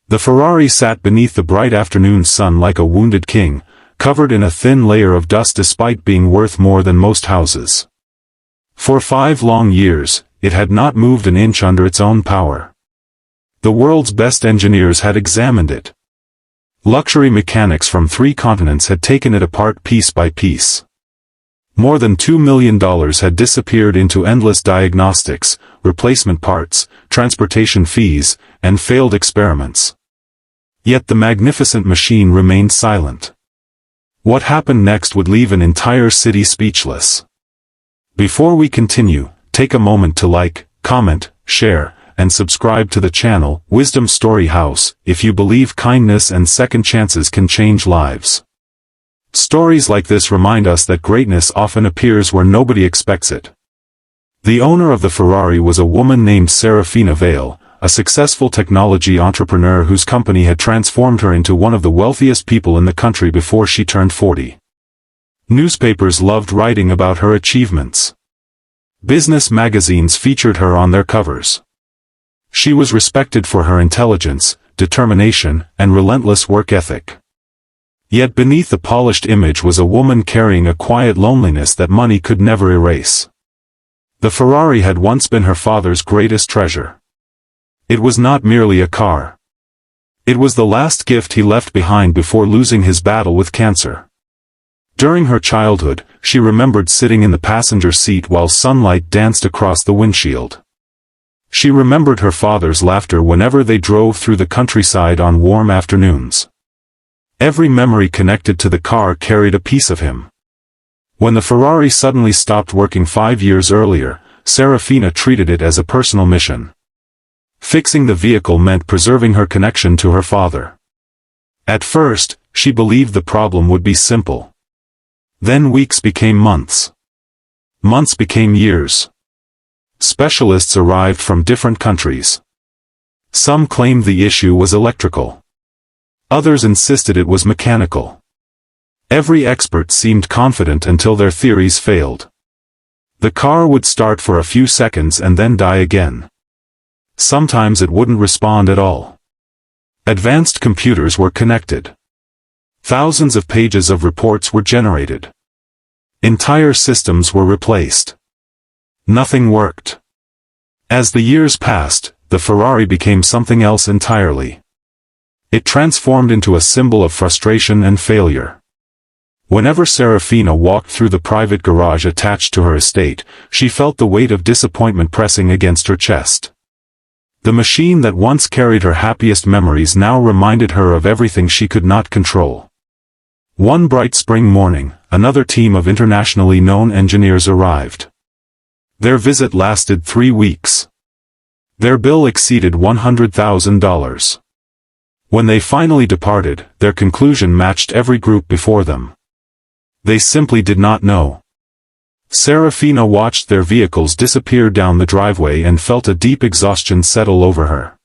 The Ferrari sat beneath the bright afternoon sun like a wounded king, covered in a thin layer of dust despite being worth more than most houses. For 5 long years, it had not moved an inch under its own power. The world's best engineers had examined it. Luxury mechanics from 3 continents had taken it apart piece by piece. More than $2 million had disappeared into endless diagnostics, replacement parts, transportation fees, and failed experiments. Yet the magnificent machine remained silent. What happened next would leave an entire city speechless. Before we continue, take a moment to like, comment, share, and subscribe to the channel, Wisdom Story House, if you believe kindness and second chances can change lives. Stories like this remind us that greatness often appears where nobody expects it. The owner of the Ferrari was a woman named Seraphina Vale, a successful technology entrepreneur whose company had transformed her into one of the wealthiest people in the country before she turned 40. Newspapers loved writing about her achievements. Business magazines featured her on their covers. She was respected for her intelligence, determination, and relentless work ethic. Yet beneath the polished image was a woman carrying a quiet loneliness that money could never erase. The Ferrari had once been her father's greatest treasure. It was not merely a car. It was the last gift he left behind before losing his battle with cancer. During her childhood, she remembered sitting in the passenger seat while sunlight danced across the windshield. She remembered her father's laughter whenever they drove through the countryside on warm afternoons. Every memory connected to the car carried a piece of him. When the Ferrari suddenly stopped working 5 years earlier, Seraphina treated it as a personal mission. Fixing the vehicle meant preserving her connection to her father. At first, she believed the problem would be simple. Then weeks became months. Months became years. Specialists arrived from different countries. Some claimed the issue was electrical. Others insisted it was mechanical. Every expert seemed confident until their theories failed. The car would start for a few seconds and then die again. Sometimes it wouldn't respond at all. Advanced computers were connected. Thousands of pages of reports were generated. Entire systems were replaced. Nothing worked. As the years passed, the Ferrari became something else entirely. It transformed into a symbol of frustration and failure. Whenever Seraphina walked through the private garage attached to her estate, she felt the weight of disappointment pressing against her chest. The machine that once carried her happiest memories now reminded her of everything she could not control. One bright spring morning, another team of internationally known engineers arrived. Their visit lasted 3 weeks. Their bill exceeded $100,000. When they finally departed, their conclusion matched every group before them. They simply did not know. Seraphina watched their vehicles disappear down the driveway and felt a deep exhaustion settle over her.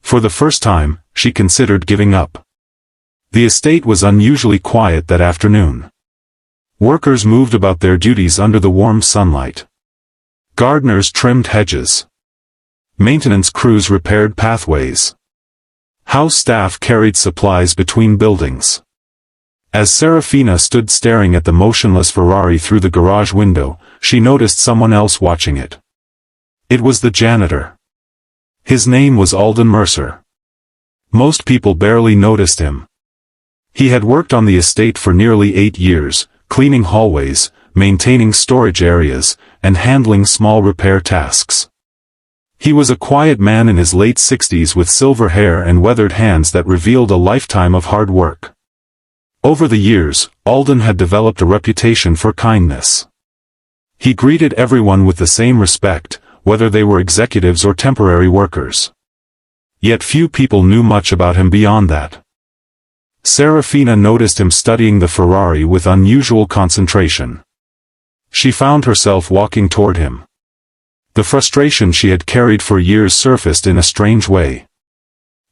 For the first time, she considered giving up. The estate was unusually quiet that afternoon. Workers moved about their duties under the warm sunlight. Gardeners trimmed hedges. Maintenance crews repaired pathways. House staff carried supplies between buildings. As Seraphina stood staring at the motionless Ferrari through the garage window, she noticed someone else watching it. It was the janitor. His name was Alden Mercer. Most people barely noticed him. He had worked on the estate for nearly 8 years, cleaning hallways, maintaining storage areas, and handling small repair tasks. He was a quiet man in his late 60s with silver hair and weathered hands that revealed a lifetime of hard work. Over the years, Alden had developed a reputation for kindness. He greeted everyone with the same respect, whether they were executives or temporary workers. Yet few people knew much about him beyond that. Seraphina noticed him studying the Ferrari with unusual concentration. She found herself walking toward him. The frustration she had carried for years surfaced in a strange way.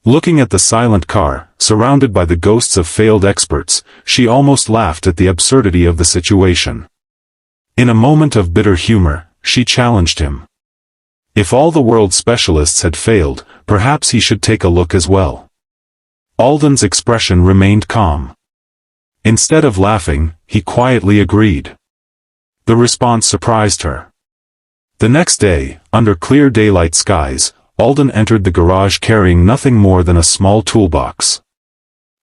Looking at the silent car, surrounded by the ghosts of failed experts, she almost laughed at the absurdity of the situation. In a moment of bitter humor, she challenged him. If all the world's specialists had failed, perhaps he should take a look as well. Alden's expression remained calm. Instead of laughing, he quietly agreed. The response surprised her. The next day, under clear daylight skies, Alden entered the garage carrying nothing more than a small toolbox.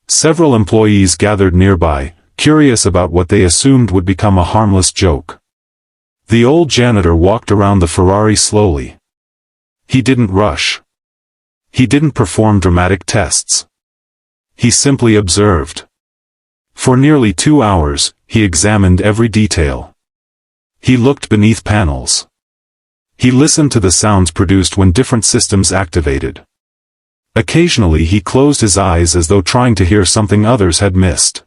Several employees gathered nearby, curious about what they assumed would become a harmless joke. The old janitor walked around the Ferrari slowly. He didn't rush. He didn't perform dramatic tests. He simply observed. For nearly 2 hours, he examined every detail. He looked beneath panels. He listened to the sounds produced when different systems activated. Occasionally he closed his eyes as though trying to hear something others had missed.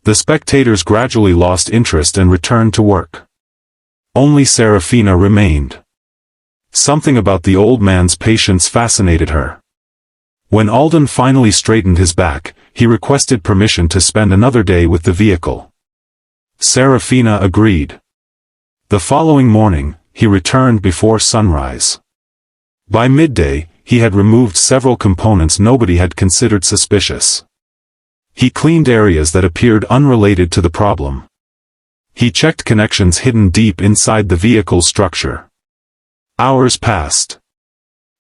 The spectators gradually lost interest and returned to work. Only Seraphina remained. Something about the old man's patience fascinated her. When Alden finally straightened his back, he requested permission to spend another day with the vehicle. Seraphina agreed. The following morning, he returned before sunrise. By midday, he had removed several components nobody had considered suspicious. He cleaned areas that appeared unrelated to the problem. He checked connections hidden deep inside the vehicle's structure. Hours passed.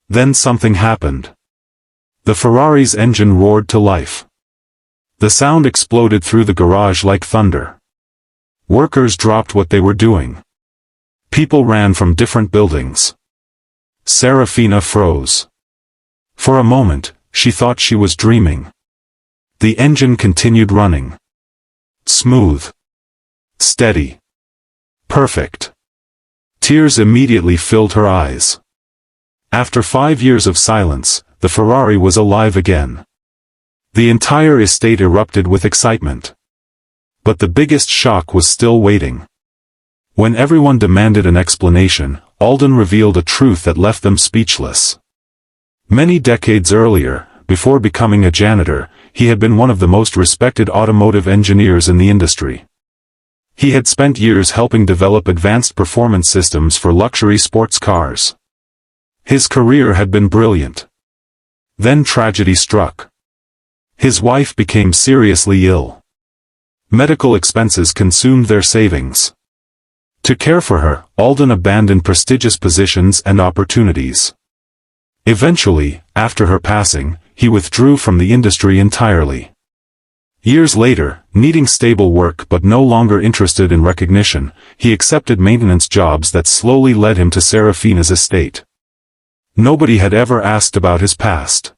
Then something happened. The Ferrari's engine roared to life. The sound exploded through the garage like thunder. Workers dropped what they were doing. People ran from different buildings. Seraphina froze. For a moment, she thought she was dreaming. The engine continued running. Smooth. Steady. Perfect. Tears immediately filled her eyes. After 5 years of silence, the Ferrari was alive again. The entire estate erupted with excitement. But the biggest shock was still waiting. When everyone demanded an explanation, Alden revealed a truth that left them speechless. Many decades earlier, before becoming a janitor, he had been one of the most respected automotive engineers in the industry. He had spent years helping develop advanced performance systems for luxury sports cars. His career had been brilliant. Then tragedy struck. His wife became seriously ill. Medical expenses consumed their savings. To care for her, Alden abandoned prestigious positions and opportunities. Eventually, after her passing, he withdrew from the industry entirely. Years later, needing stable work but no longer interested in recognition, he accepted maintenance jobs that slowly led him to Seraphina's estate. Nobody had ever asked about his past.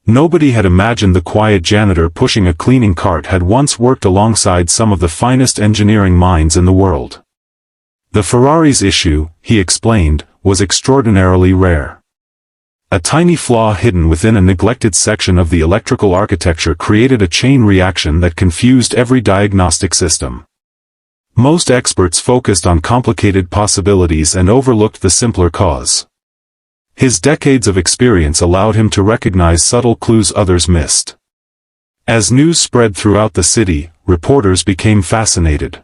Nobody had imagined the quiet janitor pushing a cleaning cart had once worked alongside some of the finest engineering minds in the world. The Ferrari's issue, he explained, was extraordinarily rare. A tiny flaw hidden within a neglected section of the electrical architecture created a chain reaction that confused every diagnostic system. Most experts focused on complicated possibilities and overlooked the simpler cause. His decades of experience allowed him to recognize subtle clues others missed. As news spread throughout the city, reporters became fascinated.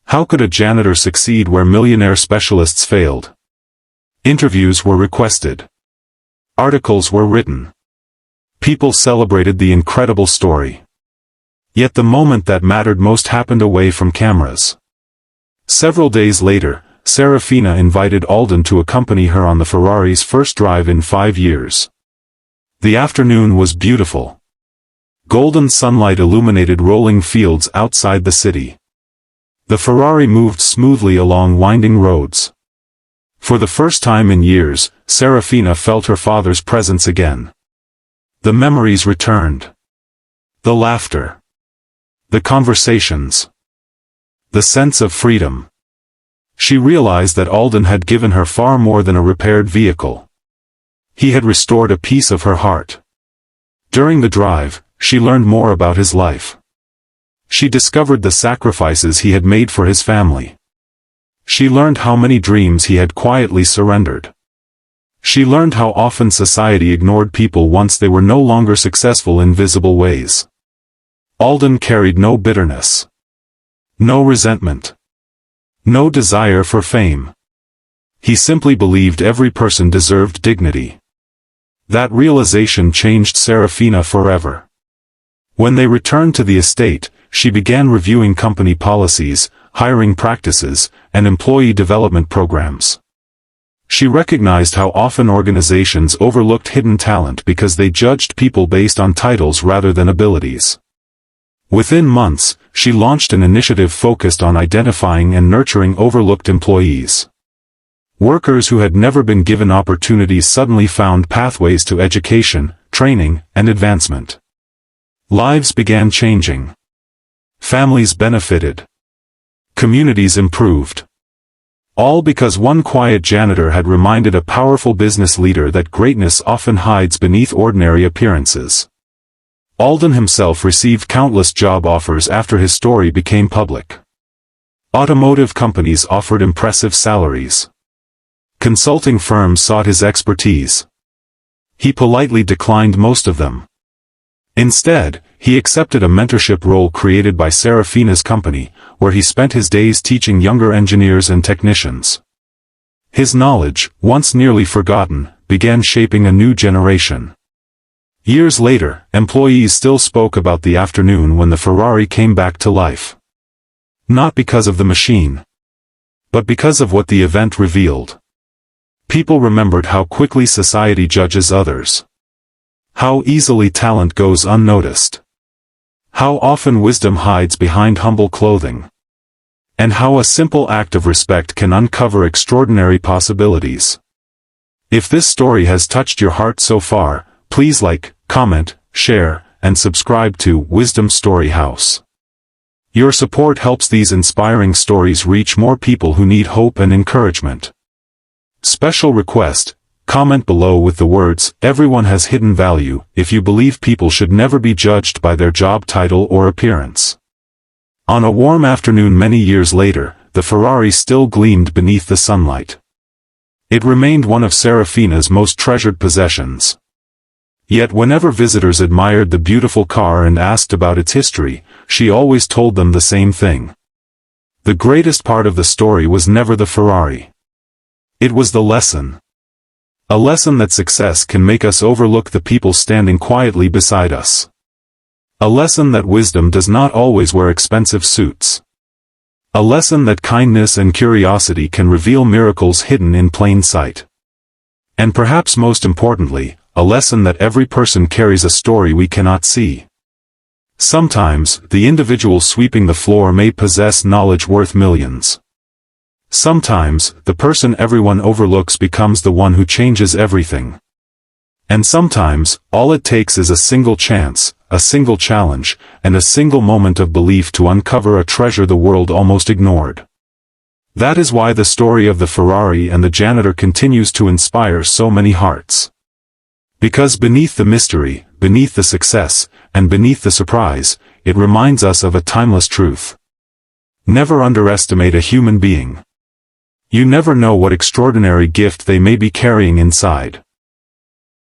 How could a janitor succeed where millionaire specialists failed? Interviews were requested. Articles were written. People celebrated the incredible story. Yet the moment that mattered most happened away from cameras. Several days later, Seraphina invited Alden to accompany her on the Ferrari's first drive in 5 years. The afternoon was beautiful. Golden sunlight illuminated rolling fields outside the city. The Ferrari moved smoothly along winding roads. For the first time in years, Seraphina felt her father's presence again. The memories returned. The laughter. The conversations. The sense of freedom. She realized that Alden had given her far more than a repaired vehicle. He had restored a piece of her heart. During the drive, she learned more about his life. She discovered the sacrifices he had made for his family. She learned how many dreams he had quietly surrendered. She learned how often society ignored people once they were no longer successful in visible ways. Alden carried no bitterness. No resentment. No desire for fame. He simply believed every person deserved dignity. That realization changed Seraphina forever. When they returned to the estate, she began reviewing company policies, hiring practices, and employee development programs. She recognized how often organizations overlooked hidden talent because they judged people based on titles rather than abilities. Within months, she launched an initiative focused on identifying and nurturing overlooked employees. Workers who had never been given opportunities suddenly found pathways to education, training, and advancement. Lives began changing. Families benefited. Communities improved. All because one quiet janitor had reminded a powerful business leader that greatness often hides beneath ordinary appearances. Alden himself received countless job offers after his story became public. Automotive companies offered impressive salaries. Consulting firms sought his expertise. He politely declined most of them. Instead, he accepted a mentorship role created by Seraphina's company, where he spent his days teaching younger engineers and technicians. His knowledge, once nearly forgotten, began shaping a new generation. Years later, employees still spoke about the afternoon when the Ferrari came back to life. Not because of the machine, but because of what the event revealed. People remembered how quickly society judges others. How easily talent goes unnoticed. How often wisdom hides behind humble clothing. And how a simple act of respect can uncover extraordinary possibilities. If this story has touched your heart so far, please like, comment, share, and subscribe to Wisdom Story House. Your support helps these inspiring stories reach more people who need hope and encouragement. Special request: comment below with the words, "Everyone has hidden value," if you believe people should never be judged by their job title or appearance. On a warm afternoon many years later, the Ferrari still gleamed beneath the sunlight. It remained one of Seraphina's most treasured possessions. Yet whenever visitors admired the beautiful car and asked about its history, she always told them the same thing. The greatest part of the story was never the Ferrari. It was the lesson. A lesson that success can make us overlook the people standing quietly beside us. A lesson that wisdom does not always wear expensive suits. A lesson that kindness and curiosity can reveal miracles hidden in plain sight. And perhaps most importantly, a lesson that every person carries a story we cannot see. Sometimes, the individual sweeping the floor may possess knowledge worth millions. Sometimes, the person everyone overlooks becomes the one who changes everything. And sometimes, all it takes is a single chance, a single challenge, and a single moment of belief to uncover a treasure the world almost ignored. That is why the story of the Ferrari and the janitor continues to inspire so many hearts. Because beneath the mystery, beneath the success, and beneath the surprise, it reminds us of a timeless truth. Never underestimate a human being. You never know what extraordinary gift they may be carrying inside.